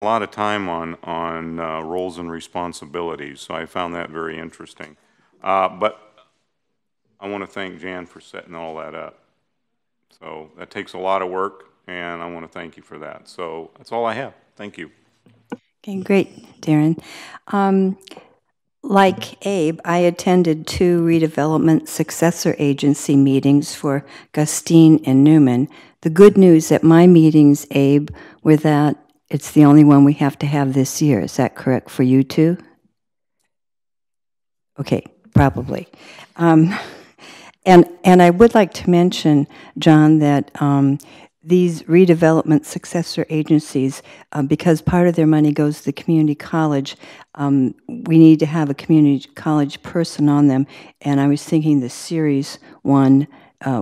a lot of time on roles and responsibilities, so I found that very interesting. But I want to thank Jan for setting all that up. So that takes a lot of work, and I want to thank you for that. So that's all I have. Thank you. Okay, great, Darren. Like Abe, I attended 2 redevelopment successor agency meetings for Gustine and Newman. The good news at my meetings, Abe, were that it's the only one we have to have this year. Is that correct for you too? Okay, probably. And I would like to mention, John, that these redevelopment successor agencies, because part of their money goes to the community college, we need to have a community college person on them. And I was thinking the series one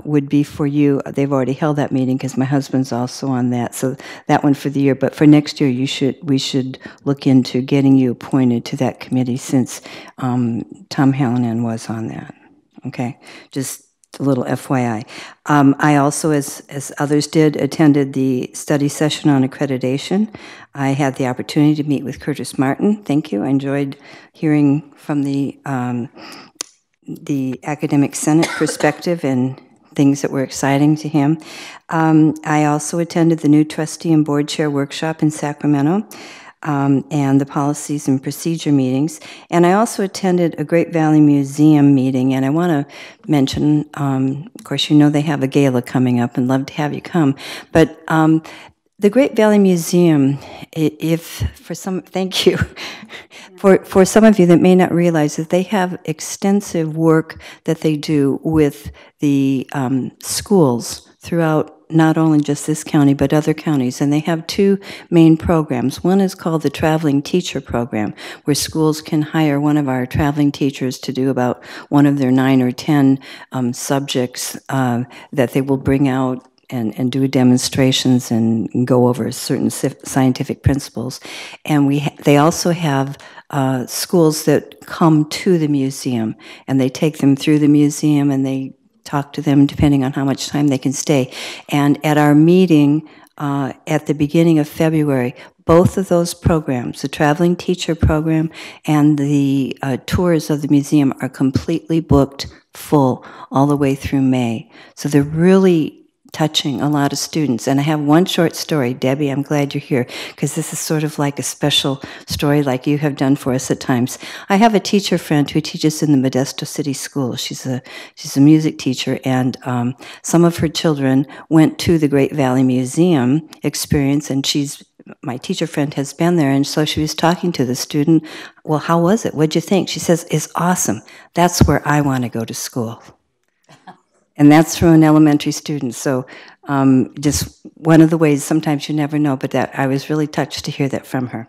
would be for you. They've already held that meeting because my husband's also on that. So that one for the year. But for next year, we should look into getting you appointed to that committee since Tom Hallinan was on that. Okay, just a little FYI. I also, as others did, attended the study session on accreditation. I had the opportunity to meet with Curtis Martin. Thank you. I enjoyed hearing from the academic senate perspective and things that were exciting to him. I also attended the new trustee and board chair workshop in Sacramento. And the policies and procedure meetings. And I also attended a Great Valley Museum meeting, and I want to mention, of course, you know they have a gala coming up and love to have you come, but the Great Valley Museum, thank you, for some of you that may not realize that they have extensive work that they do with the schools throughout not only just this county, but other counties. And they have 2 main programs. One is called the Traveling Teacher Program, where schools can hire one of our traveling teachers to do about one of their 9 or 10 subjects that they will bring out and do demonstrations and go over certain scientific principles. And they also have schools that come to the museum, and they take them through the museum, and they talk to them depending on how much time they can stay. And at our meeting at the beginning of February, both of those programs, the Traveling Teacher Program and the tours of the museum, are completely booked full all the way through May. So they're really touching a lot of students. And I have one short story. Debbie, I'm glad you're here, because this is sort of like a special story like you have done for us at times. I have a teacher friend who teaches in the Modesto City School. She's a music teacher, and some of her children went to the Great Valley Museum experience, and my teacher friend has been there, and so she was talking to the student. Well, how was it? What'd you think? She says, it's awesome. That's where I want to go to school. And that's from an elementary student. So just one of the ways, sometimes you never know, but that I was really touched to hear that from her.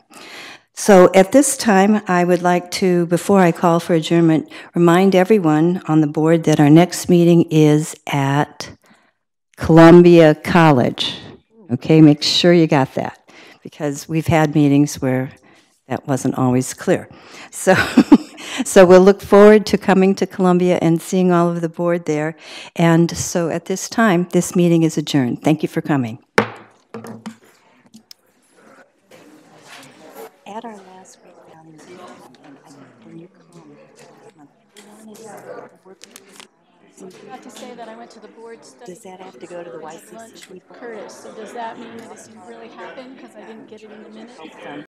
So at this time, I would like to, before I call for adjournment, remind everyone on the board that our next meeting is at Columbia College. Okay, make sure you got that, because we've had meetings where that wasn't always clear. So, so we'll look forward to coming to Columbia and seeing all of the board there. And so at this time, this meeting is adjourned. Thank you for coming. At our last Great Valley meeting, when you come next month, we wanted to work Not to say that I went to the board study. Does that have to go to the YCCD? Curtis, so does that mean that it didn't really happen because I didn't get it in the minutes?